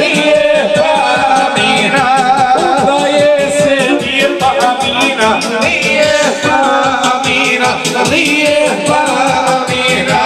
lijepa Amina, udaje se lijepa Amina, lijepa Amina, lijepa Amina.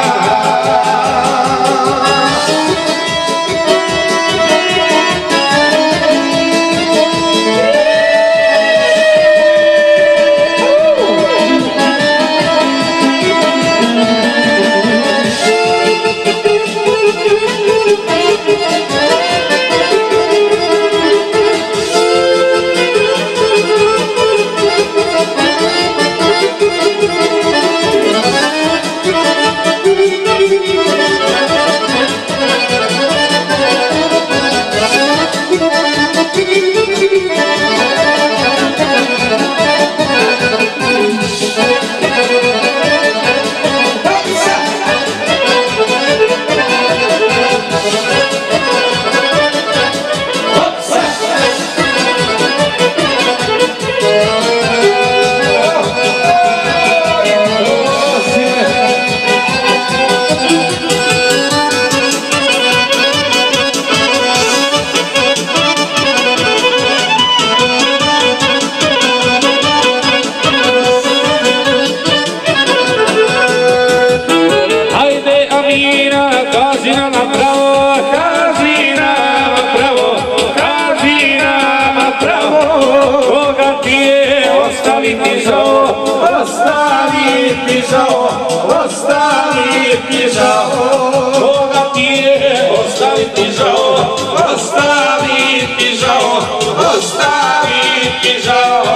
Ostaviti žao, koga ti je ostaviti žao, ostaviti žao, ostaviti žao.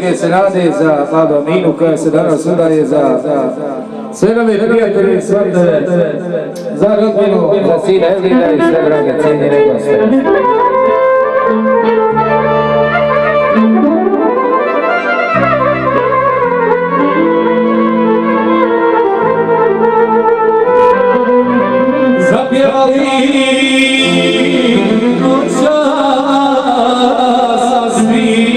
cijenjene se rade za Vlado Aminu koja se danas udaje za sve nove prijatelje i svatove, za rodbinu, za sina Evlina i sve drage cijenjene goste. Zapjevali noćas svi,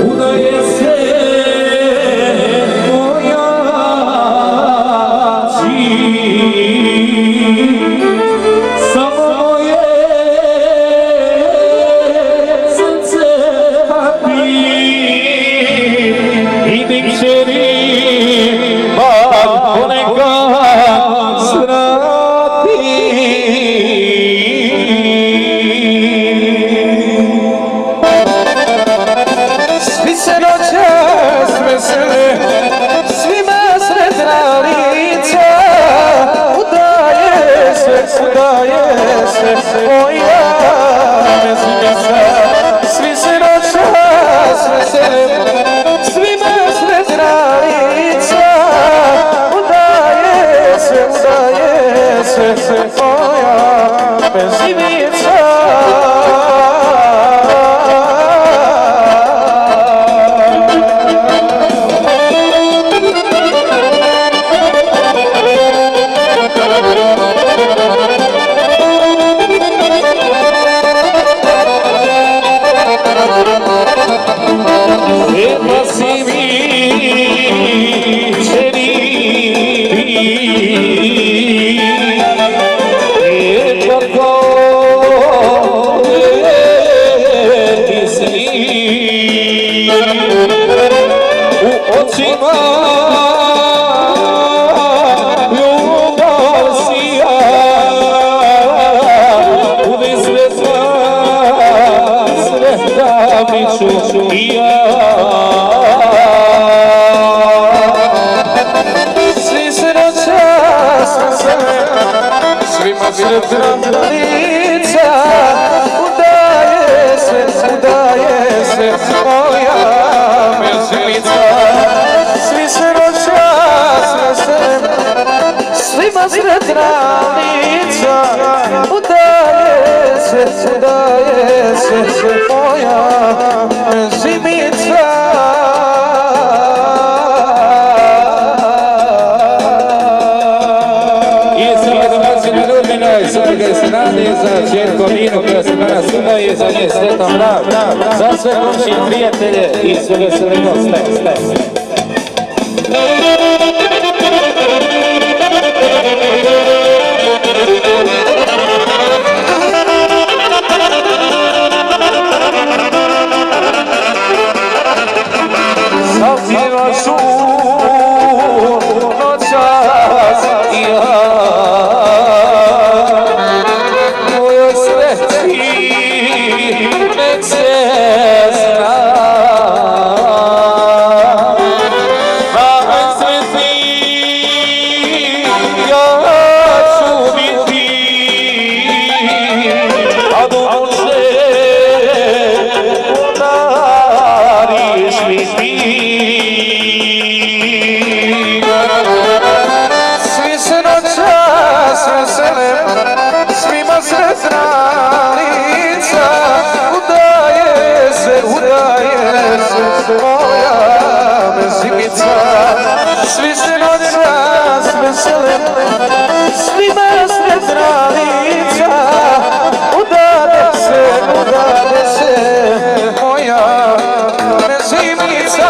udaje se moja samo moje srce papi i nek želi poneka svi se noćas vesele, svima sretna lica, udaje se moja mezimica. Svi se noćas vesele, svima sretna lica, udaje se moja mezimica. Sretna lica, udaje se moja mezimica. Svi se noćas vesele, svima sretna lica, udaje se moja mezimica. Sada se radi za čerku Aminu koja se danas udaje, za nje sretan brak, za sve komšije prijatelje i sve vesele goste. Zapjeva su noćas i ja, svi se noćas vesele, svima sretna lica, udade se moja mezimica.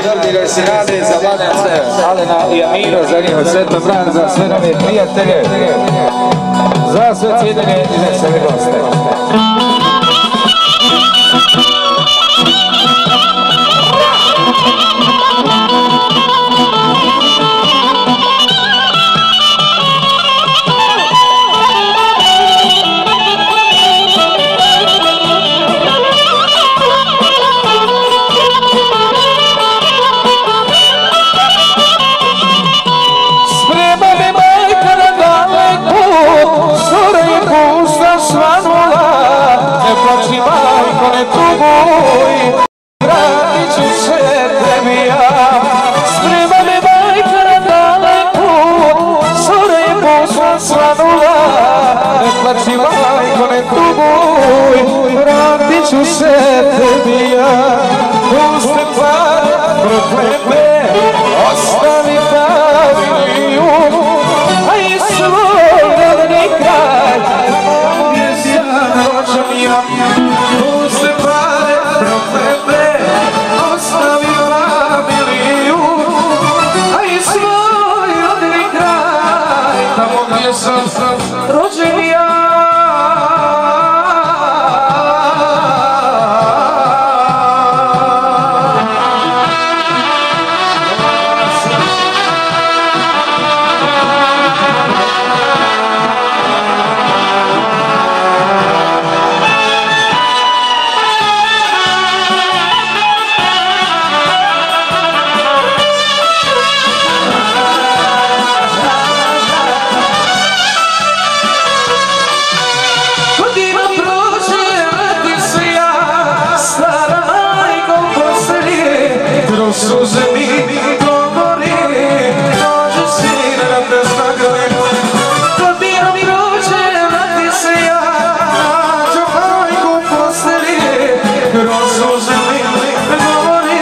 Dobili se rade za Vladence, Alena i Aminu, za njihov sretan brak, za sve nove prijatelje, za sve cijenjene i vesele goste. tuguj, vratit ću se tebi ja. Sprema me majka na daleku, zore je posla svanula. Ne plaći majko, ne tuguj, vratit ću se tebi ja. Puste pare, proklete, ostavi familiju, a i svoj rodni kraj, gdje si ja rođen ja. Puste pare, proklete, ostavi familiju, a i svoj rodni kraj, tamo gdje sam rođen ja. Suze mi govori, dođe sin da te zagrlim. Kad bira mi rođe, vrati se ja, nađu majku postelje. Kroz suze mi govori,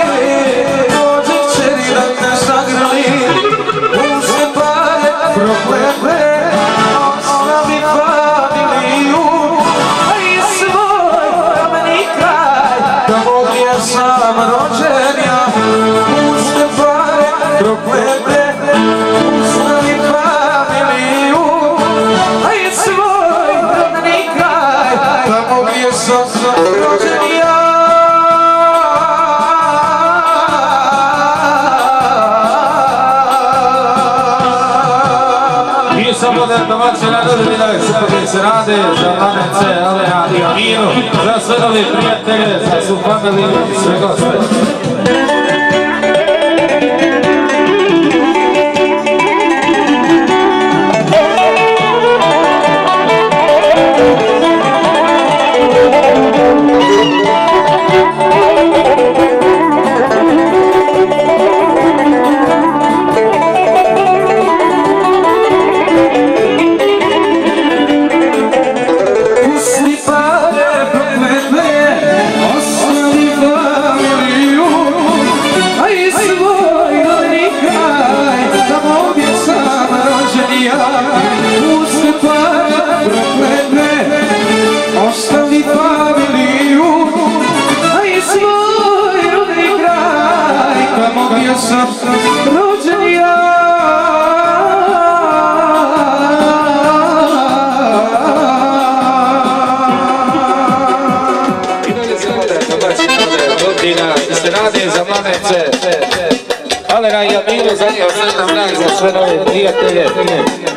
dođe kćeri da te zagrlim. Puste pare, proklete, ostavi familiju, a i svoj rodni kraj, tamo gdje sam rođen ja. Puste pare, proklete, ostavi familiju, a i svoj rodni kraj, tamo gdje sam rođen ja. I samo da domaće narodine što se rade za mladence, Alena i Aminu, za sve nove prijatelje, za svu familiju i sve goste. Ostavi familiju, a i svoj rodni kraj, tamo gdje sam rođen ja. I dalje se rade domaći godina, se rade za mladence, Alena i Aminu, za njih sretan dan za sve nove prijatelje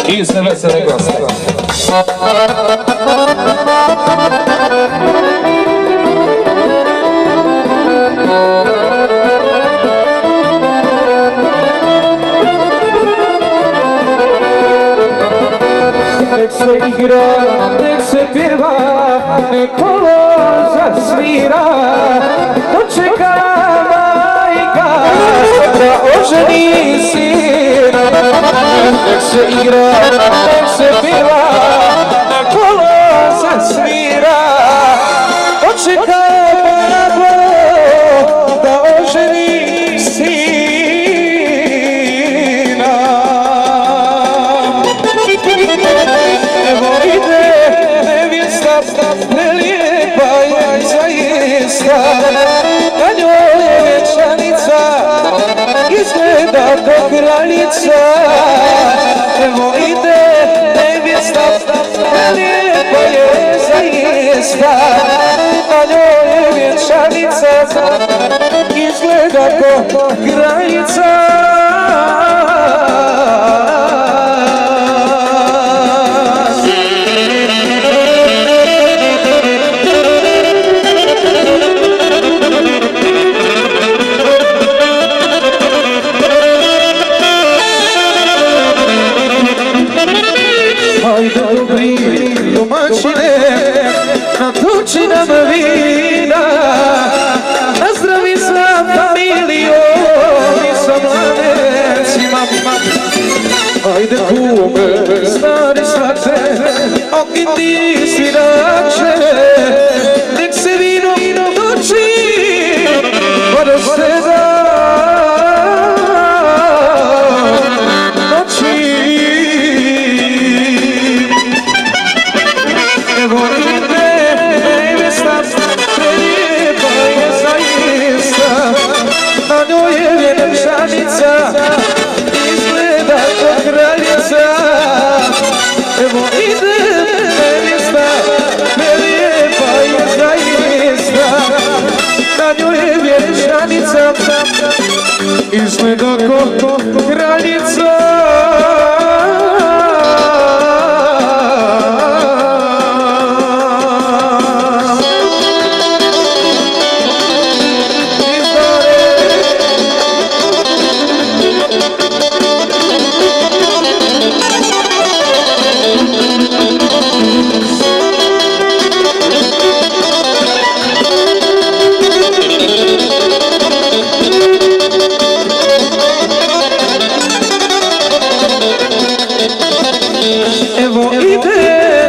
i sve vesele goste. Nek se igra, nek se pjeva, nek kolo zasvira, dočeka majka da oženi sina. Nek se igra, nek se pjeva, nek kolo zasvira, dočeka majka da oženi sina. Evo ide nevjesta, prelijepa je zaista, na njoj je vjenčanica, izgleda ko kraljica. Evo ide nevjesta, prelijepa je zaista, na njoj je vjenčanica, izgleda ko kraljica. Ajde dobri domaćine, natoči nam vina, ognjeni svirače, nek se vino toči, pored svega noći. Evo ide nevesta, prelijepa je zaista, na njoj je vjenčanica, izgleda kao kraljica. Evo ide nevesta, prelijepa je zaista, na njoj je vjenčanica, izgleda kao kraljica. Evo ide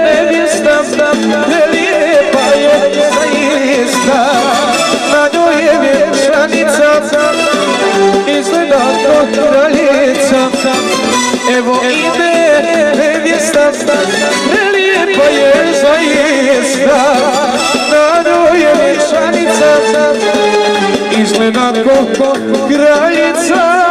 nevjesta, prelijepa je zaista, na njoj je vjenčanica, izgleda kao kraljica. Evo ide nevjesta, prelijepa je zaista, na njoj je vjenčanica, izgleda kao kraljica.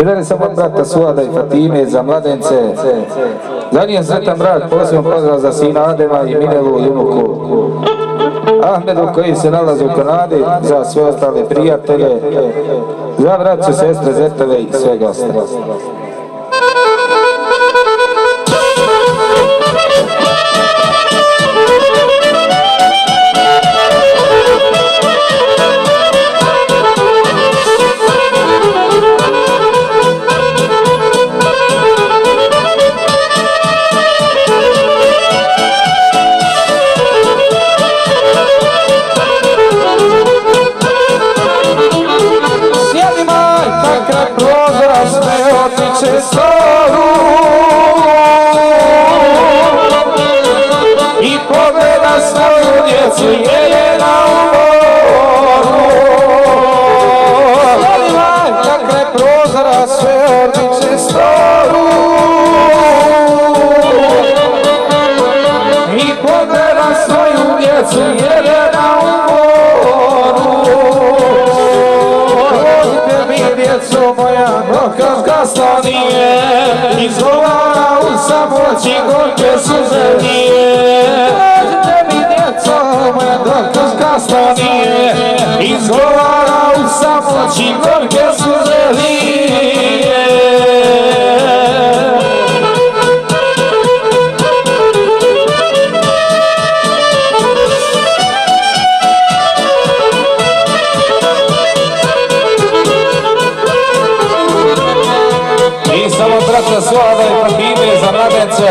Jedan samo od brata Suada i Fatime za mladence. Za njen sretan brak, posebno pozdrav za sina Adema i Minelu i unuku Ahmedu koji se nalazi u Kanadi, za sve ostale prijatelje, za braće, sestre, zetove i svega ostale. I pogleda svoju djecu Jelena u moru. Kakve prozora sve odliče storu. I pogleda svoju djecu Jelena u moru. Rodite mi djeco moja, dokaz gasla nije, izgovara u samoći gorke suze nije. Rodite mi djeco moja, dokaz gasla nije, izgovara u samoći gorke suze nije. Samo brata Suada i Fatime za mladence,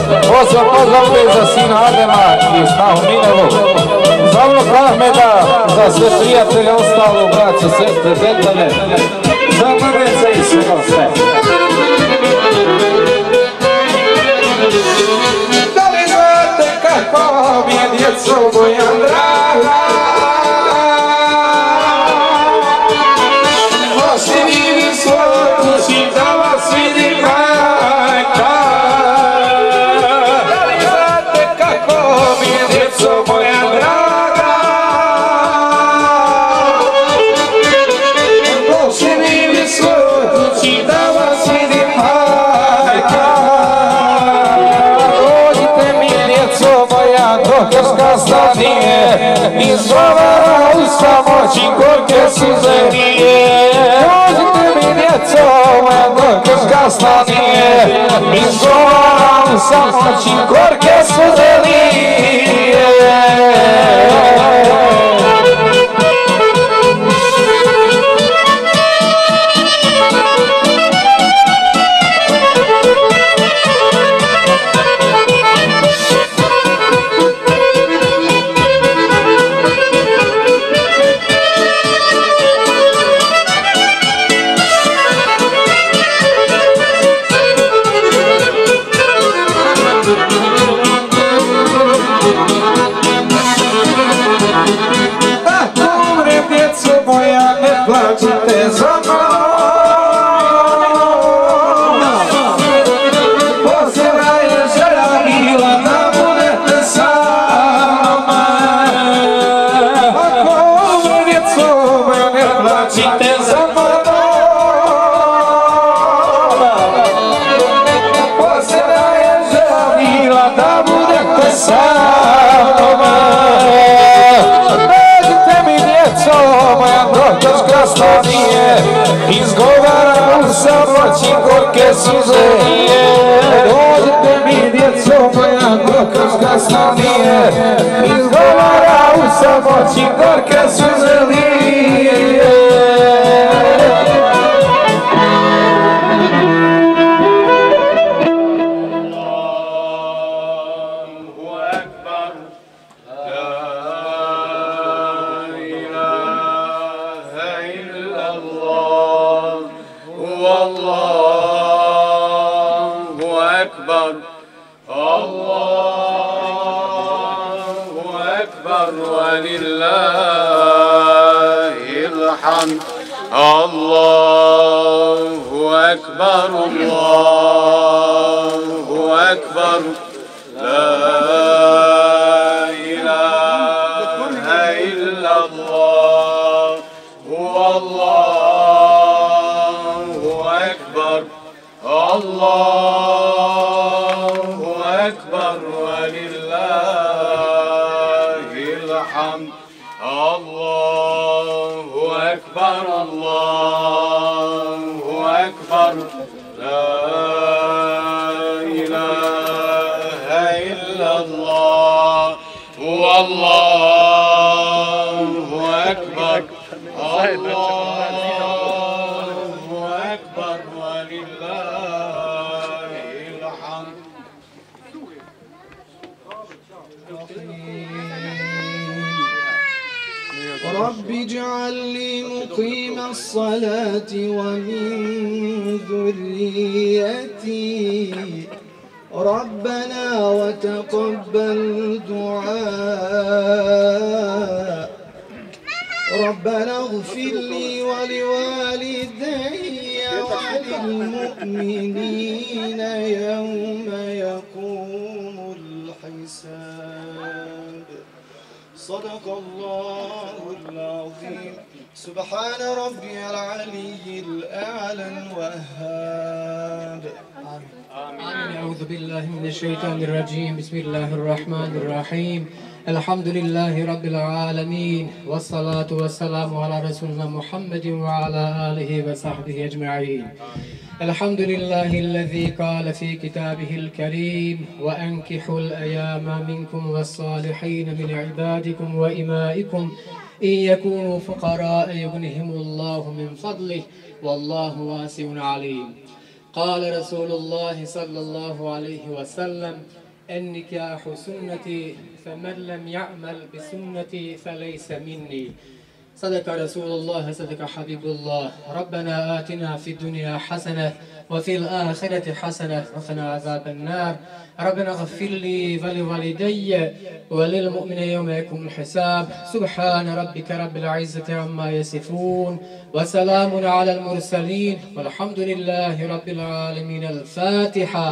posebno pozdrav za sina Adema i snahu Minelu, za unuk Ahmeda, za sve prijatelje, ostalo braće, sestre, zetove, za mladence i sve. Da li znate kako mi je djeco moja draga? Izgovara u samoći gorke suze nije. Dođite mi djeco moja, dokaz gasla nije, izgovara u samoći gorke suze nije. Plačite za mnom, posljedna je želja bila da budete sama. Ako ovo djeco moja, ne plačite za mnom, posljedna je želja bila da budete sama. Dođite mi djeco moja, dokaz gasla nije, izgovara u samoći gorke suze nije. Dođite mi djeco moja, dokaz gasla nije, izgovara u samoći gorke suze nije. الله أكبر الله أكبر لا إله إلا الله هو الله أكبر الله أكبر ولله الحمد. الله أكبر الله أكبر لا إله إلا الله والله أكبر. الله أكبر ولله الحمد. رب اجعلني مقيم الصلاة ومن ذريتي ربنا وتقبل دعاء. ربنا اغفر لي ولوالدي وللمؤمنين يوم يقوم الحساب. صدق الله العظيم. سبحان ربي العلي الأعلى الوهاب. آمين. أعوذ بالله من الشيطان الرجيم. بسم الله الرحمن الرحيم. الحمد لله رب العالمين والصلاة والسلام على رسولنا محمد وعلى آله وصحبه أجمعين. الحمد لله الذي قال في كتابه الكريم وأنكحوا الأيام منكم والصالحين من عبادكم وإمائكم إن يكونوا فقراء يغنهم الله من فضله والله واسع عليم. قال رسول الله صلى الله عليه وسلم النكاح سنتي فمن لم يعمل بسنتي فليس مني. صدق رسول الله صدق حبيب الله. ربنا آتنا في الدنيا حسنة وفي الآخرة حسنة وقنا عذاب النار. ربنا اغفر لي ولوالدي وللمؤمنين يوم يقوم الحساب. سبحان ربك رب العزة عما يصفون وسلام على المرسلين والحمد لله رب العالمين. الفاتحة.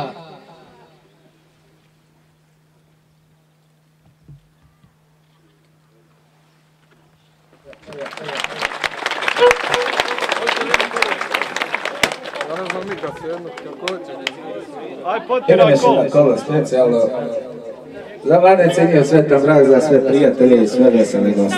Idemo još jedno kolo specijalno za mlade cenio Svetom brak, za sve prijatelje i sve veseli goste.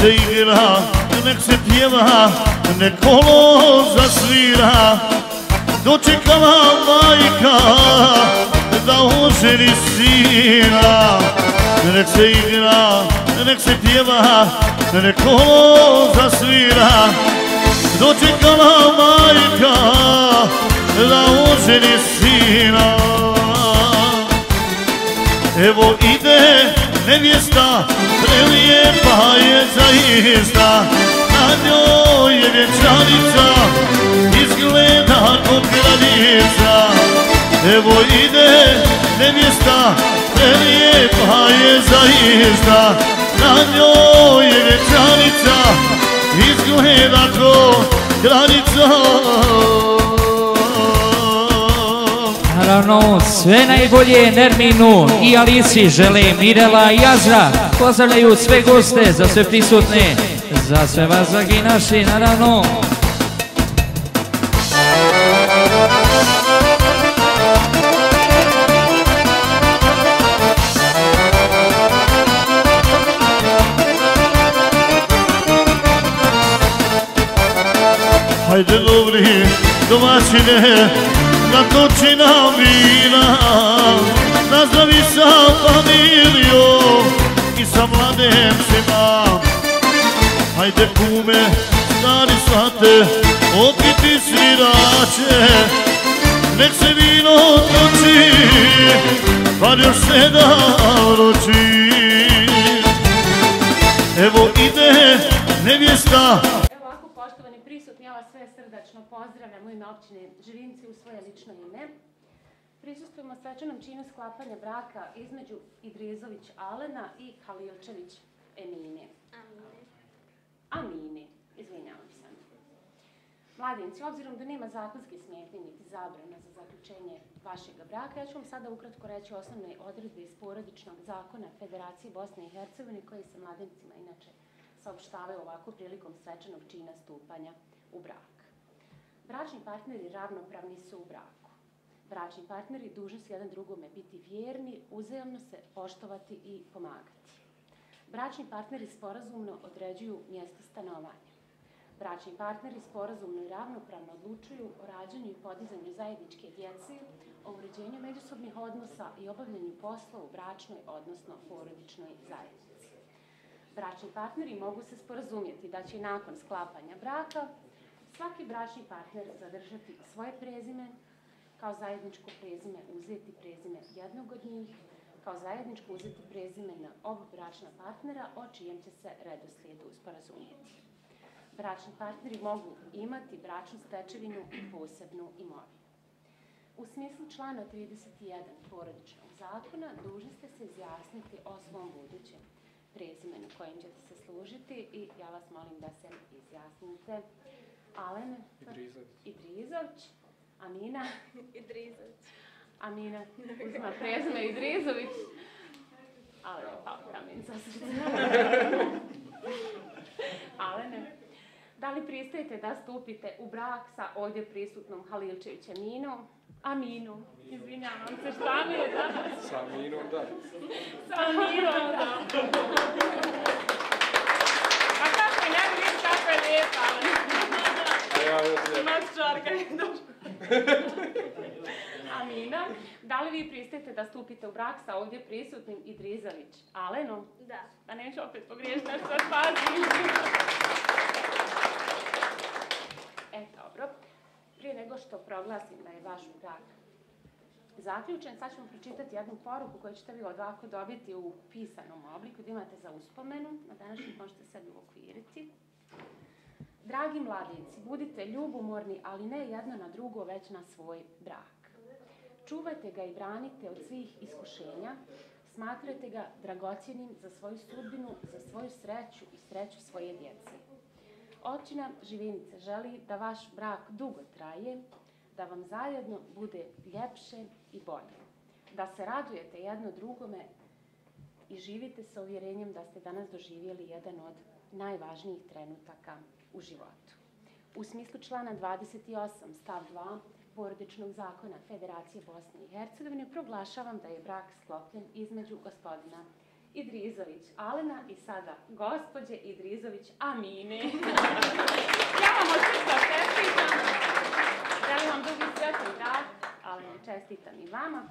se igra, nek se pjeva, nek kolo zasvira. Dočekala majka da oženi sina. Nek se igra, nek se pjeva, nek kolo zasvira. Dočekala majka da oženi sina. Evo ide nevjesta, prelijepa je zaista. Na njoj je vjenčanica, izgleda kod kraljica. Evo ide nevjesta, prelijepa je zaista. Na njoj je vjenčanica, izgleda kod kraljica. Naravno, sve najbolje Nerminu i Alici žele Mirela i Azra. Pozdravljaju sve goste, za sve prisutne, za sve vas dragi naši, naravno. Hajde dobri domaćine, natoči nam vina, nazdravi sa familijom i sa mladencima. Hajde kume, stari svate, okiti svirače, nek se vino toči, bar još 7 roči. Evo ide nevjesta. Poštovani prisutni, ja vas sve srdačno pozdravljam u ime općine Živinci u svoje lično ime. Prisustvujemo svečanom činu sklapanja braka između Idrizović Alena i Halilčević Emine. Amine, izvinjavam se. Mladenci, obzirom da nema zakonske smetnje niti zabrana za zaključenje vašeg braka, ja ću vam sada ukratko reći osnovne odredbe iz porodičnog zakona Federacije Bosne i Hercegovine koji se mladencima inače saopštavaju ovako prilikom svečanog čina stupanja u brak. Bračni partneri ravnopravni su u braku. Bračni partneri dužni su jedan drugome biti vjerni, uzajamno se poštovati i pomagati. Bračni partneri sporazumno određuju mjesto stanovanja. Bračni partneri sporazumno i ravnopravno odlučuju o rađanju i podizanju zajedničke djece, o uređenju međusobnih odnosa i obavljanju posla u bračnoj, odnosno porodičnoj zajednici. Bračni partneri mogu se sporazumjeti da će nakon sklapanja braka svaki bračni partner zadržati svoje prezime, kao zajedničko prezime uzeti prezime jednog od njih, kao zajedničko uzeti prezime na oba bračna partnera o čijem će se redoslijedu sporazumjeti. Bračni partneri mogu imati bračnu stečevinu i posebnu imovinu. U smislu člana 31 porodičnog zakona dužni ste se izjasniti o svom budućem prezimenu kojim ćete se služiti i ja vas molim da se izjasnite. Alen Idrizović, Amina Idrizović. Amina uzma prezime Idrizović. Ale je pao kamen sa srca. Alene, da li pristajete da stupite u brak sa ovdje prisutnom Halilčević Aminom? Aminu, izvinjavam se, šta mi je danas? Sa Aminom, da. Sa Aminom, da. A kako je, ne vidim kako je lijepa. Imaš čarka i došla. Amina, da li vi pristajete da stupite u brak sa ovdje prisutnim Idrizović Alenom? Da. Da neću opet pogriješiti nešto spazim. Dobro. Prije nego što proglasim da je vaš brak zaključen, sad ću vam pročitati jednu poruku koju ćete vi ovako dobiti u pisanom obliku, da imate za uspomenu, na današnji možete sebi uokviriti. Dragi mladenci, budite ljubomorni, ali ne jedno na drugo, već na svoj brak. Čuvajte ga i branite od svih iskušenja, smatrajte ga dragocjenim za svoju sudbinu, za svoju sreću i sreću svoje djece. Općina Živinice želi da vaš brak dugo traje, da vam zajedno bude ljepše i bolje. Da se radujete jedno drugome i živite sa uvjerenjem da ste danas doživjeli jedan od najvažnijih trenutaka u životu. U smislu člana 28 stav 2 porodičnog zakona Federacije Bosne i Hercegovine proglašavam da je brak sklopljen između gospodina Idrizović Alena i sada gospođe Idrizović Amine. Ja vam od srca čestitam. Želim vam dugi sretan dan, ali čestitam i vama.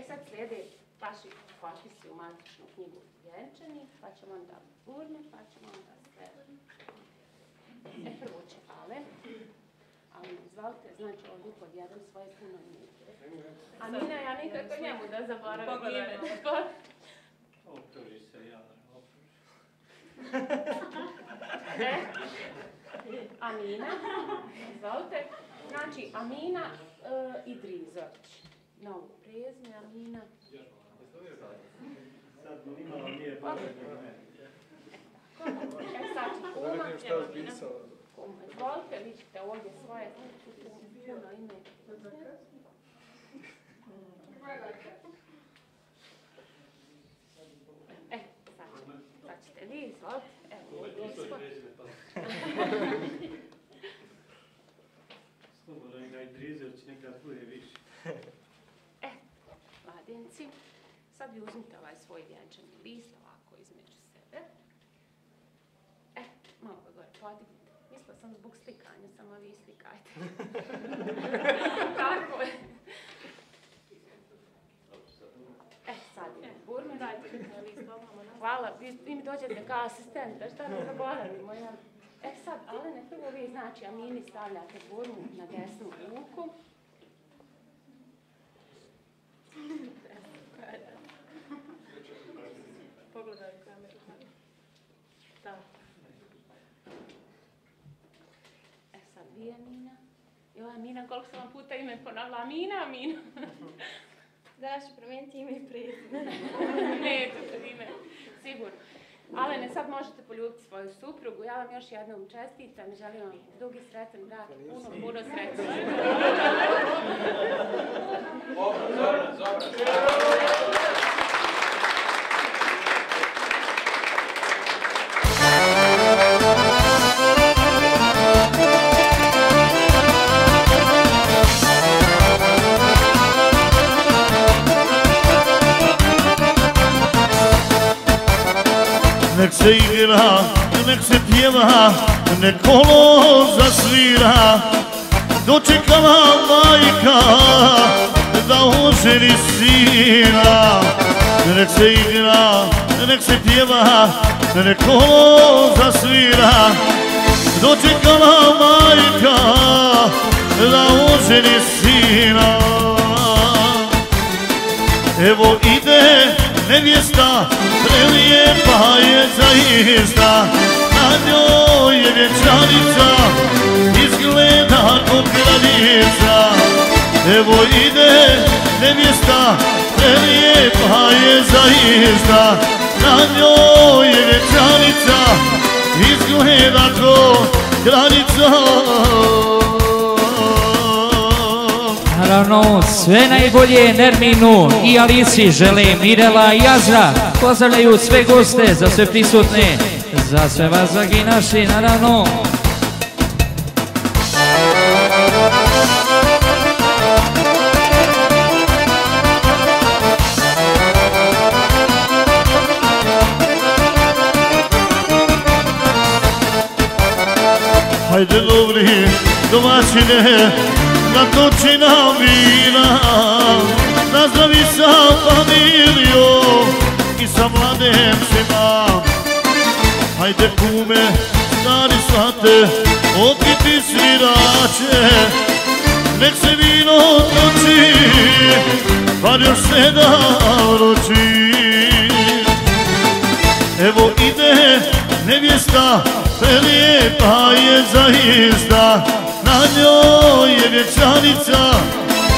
Sad slijede vaši potpisi u matičnu knjigu vjenčani, pa ćemo onda burne, pa ćemo onda sve. Prvo će Alen. Alen, izvalite, znači ovdje pod jedan svoje puno ime. Amina, ja nikako njemu da zaboravim ime. Optuži se, Jadra, optuži. Amina, izvolite. Znači, Amina Idrizović. Novo prezime, Amina. Sad nimalo nije potrebno. Sad će kuma. Kuma, izvolite, vi ćete ovdje svoje puno ime. Sad ćete vi, izvolite. Evo, ovdje Slobodno ga Idrizović nekad bude više. Mladenci, sad vi uzmite ovaj svoj vjenčani list ovako između sebe. Malo ga gore podignite. Mislila sam zbog slikanja, samo vi slikajte. Tako je. Sad je burme. Hvala, vi mi dođete kao asistenta, šta ne zaboravimo. Sad, Alene, prvo vi, znači, Amini stavljate burmu na desnu ruku. Pogledaj u kameru. Da. Sad vi, Amina. Amina, koliko sam vam puta ime ponavila? Amina. Da, ja ću promijeniti ime i prezime. Ne, to ime, sigurno. Alene, sad možete poljubiti svoju suprugu. Ja vam još jednom čestitam i želim vam dugi sretan brak, puno sreće. Nek se igra, nek se pjeva, nek kolo zasvira. Dočekala majka da oženi sina. Nek se igra, nek se pjeva, nek kolo zasvira. Dočekala majka da oženi sina. Evo ide nevjesta, prelijepa je zaista, na njoj je vjenčanica, izgleda kod kraljica. Evo ide nevjesta, prelijepa je zaista, na njoj je vjenčanica, izgleda kod kraljica. Naravno, sve najbolje Nerminu i Alici žele Mirela i Azra. Pozdravljaju sve goste, za sve prisutne, za sve vas dragi naši, naravno. Hajde dobri domaćine, natoči nam vina, nazdravi sa familijom i sa mladencima. Hajde kume, stari svate, opiti svirače, nek se vino toči, bar još 7 roči. Evo ide nevjesta, prelijepa je zaista, na njoj je vjenčanica,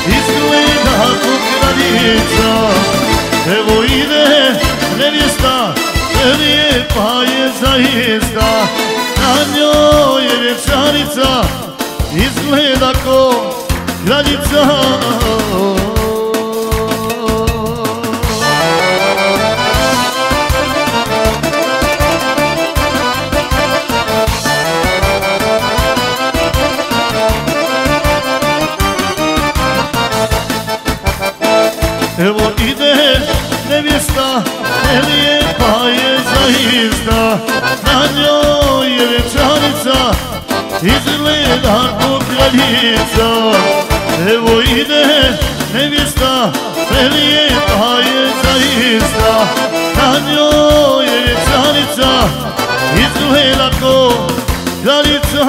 izgleda kod kraljica. Evo ide nevjesta, prelijepa je zaista, na njoj je vjenčanica, izgleda kod kraljica. Evo ide nevjesta, na njoj je vjenčanica, izgleda ko kraljica. Evo ide nevjesta, prelijepa je zaista, na njoj je vjenčanica, izgleda ko kraljica.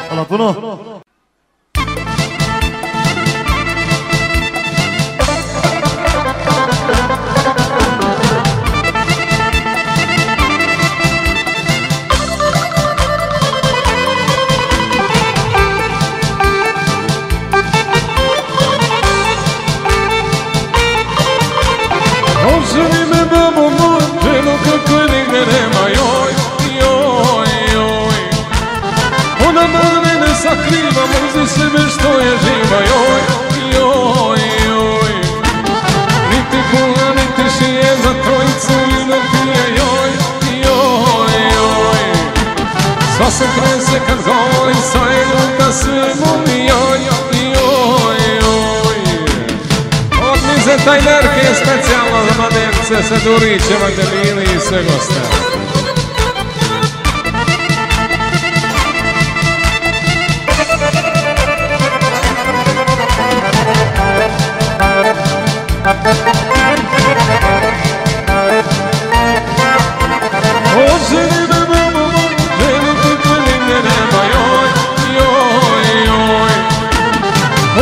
Hvala puno. Oženi me babo moj, ženo kako nigde nema, joj, joj, joj. Ona mene ne sakriva, mrzi sebe što je živa, joj, joj, joj. Niti kuha, niti šije za trojicu i ne pije, joj, joj, joj. Sva se trese kad govori sa jednom da sve moli, joj, joj, joj. Odnize taj nerke je specijalno za mladence, sa Durićeva, debili i sve goste. Oženi me babo moj, ženo kako nigde nema, joj, joj, joj.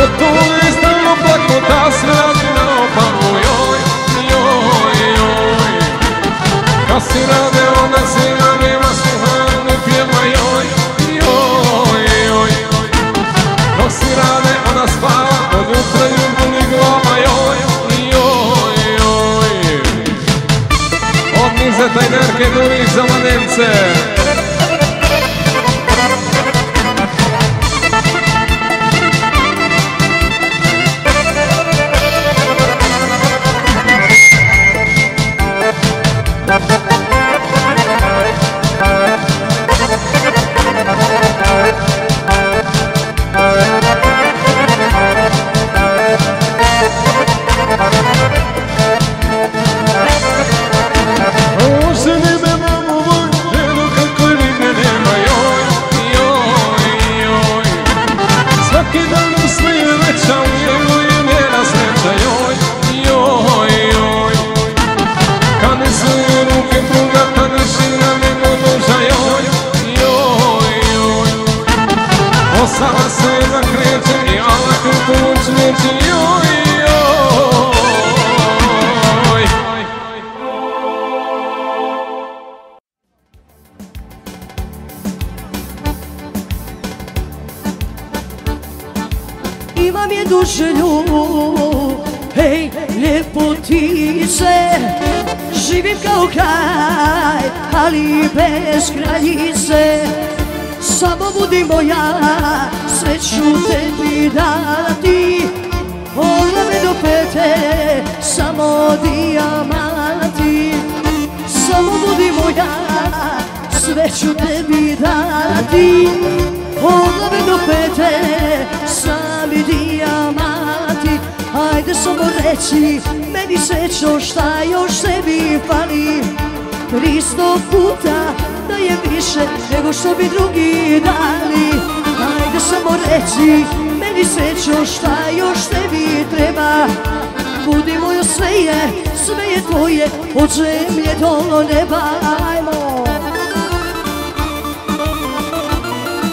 Od toga je stalno plakota, sve radi naopako, joj, joj, joj. Kad si rade, onda svima nema sluha, ne pjeva, joj, joj, joj. Dok si rade, ona spava, od jutra ju boli glava, joj, joj, joj. Odnize taj nerke Durić za mladence. Oženi me babo moj, ženo kako nigde nema, joj, joj, joj. Svaki dan u svi veća, u njegu je njena sreća, joj, joj, joj. Kad ne su joj ruke pruga, kad ne šina nego noža, joj, joj, joj. Osama se zakreće i Allah u pomoć neće, joj, joj. Imam jednu želju, hej, ljepotice, živim kao kralj, ali bez kraljice. Samo budi moja, sve ću tebi dati, od glave do pete, samo dijamanti. Samo budi moja, sve ću tebi dati, od glave do pete, sami dijamanti. Ajde samo reci, meni srećo, šta još tebi fali? 300 puta da je više nego što bi drugi dali. Ajde samo reci, meni srećo, šta još tebi treba? Budi mojo, sve je tvoje, od zemlje do neba. Ajmo!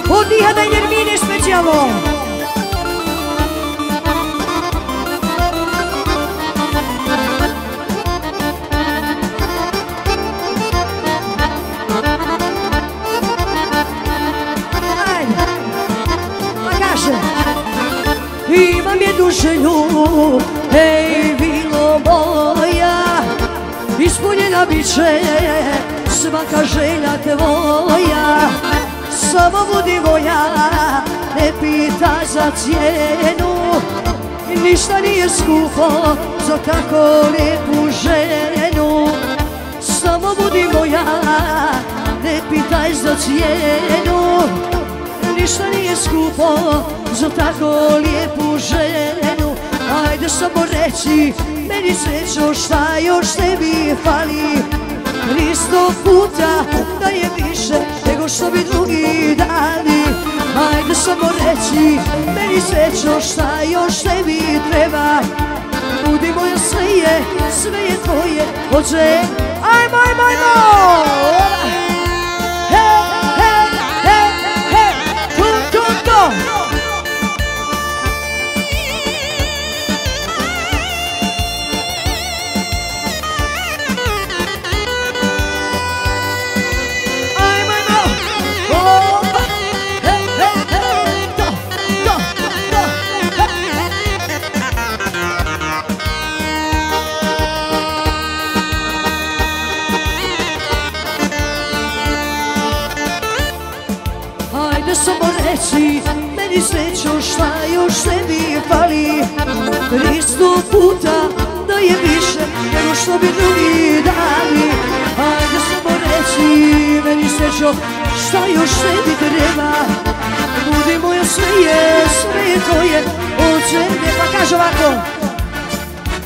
Od Nihada i Nermine specijalno! Imam jednu želju, hej, vilo moja, ispunjena bit će svaka želja tvoja. Samo budi moja, ne pitaj za cijenu, ništa nije skupo za tako lijepu ženu. Samo budi moja, ne pitaj za cijenu, ništa nije skupo za tako lijepu ženu. Ajde samo reći meni srećo šta još tebi fali. 300 puta da je više nego što bi drugi dali. Ajde samo reći meni srećo šta još tebi treba. Budi moja sve je tvoje, hoće. Ajmo, ajmo, ajmo! He, he, he, he, to. Samo reći meni srećo šta još tebi fali. 300 puta da je više nego što bi drugi dali. Ajde samo reći meni srećo šta još tebi treba. Budi moja sve je tvoje, od sebe. Pa kaže ovako.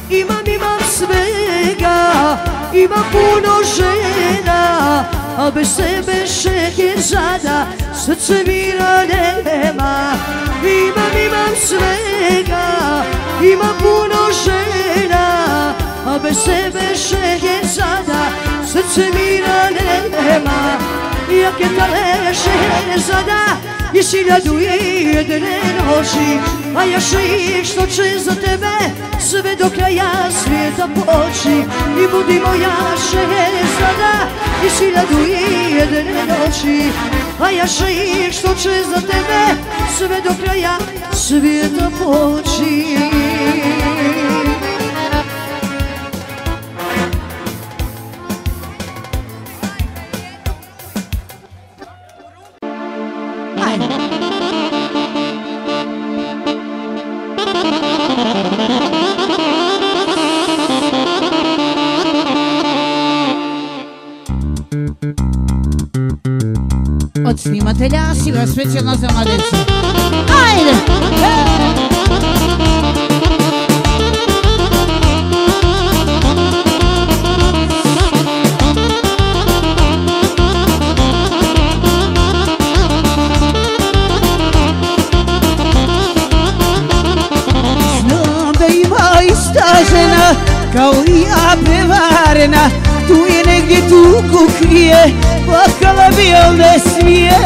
Imam svega, imam puno žena, a bez sebe Šehezada srce mira nema. Imam svega, imam puno žena, a bez sebe Šehezada srce mira nema. Jak je tale Šehezada i 1001 noći, a ja ših što će za tebe sve do kraja svijeta poći. I budi moja Šehezada i 1001 noći, a ja ših što će za tebe sve do kraja svijeta poći. Od snimatelja Siva specijalno za mladence. Ajde! Znam da ima ista žena kao i ja prevarena. Tu je negdje tugu krije, plakala bi, al ne smije.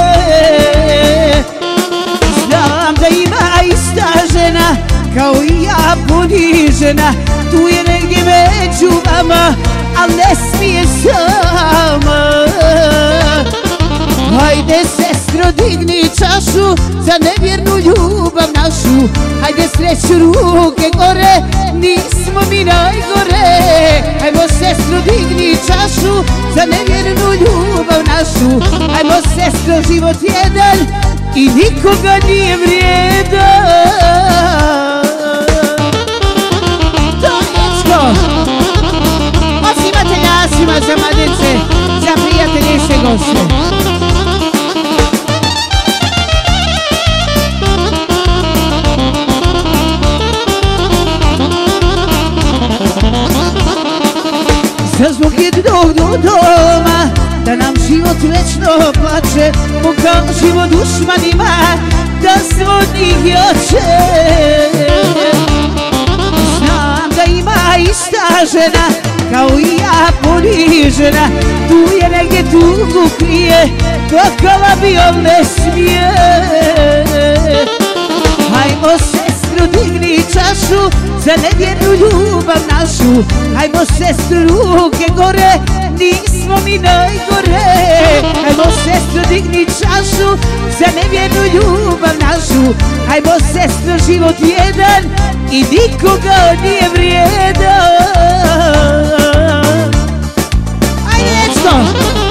Znam da ima ista žena kao i ja ponižena. Tu je negdje među vama, al ne smije sama. Hajde sestro digni čašu za nevjernu ljubav našu. Hajde sreću ruke gore, nismo mi najgore. Hajmo sestro digni čašu za nevjernu ljubav našu. Hajmo sestro život jedan i nikoga nije vrijedan. To dječko, od snimatelja Asima za mladence, za prijatelje i sve goste. Za zbog jednog do doma, da nam život večno plače, pokažimo dušmanima da smo od njih jače. Znam da ima ista žena kao i ja ponižena. Tu je negdje tugu krije, plakala bi, al ne smije. Hajmo sestro digni čašu za nevjernu ljubav našu. Hajmo sestro ruke gore, nismo mi najgore. Hajmo sestro digni čašu za nevjernu ljubav našu. Hajmo sestro život jedan i nikoga nije vrijedan. Ajde dječko!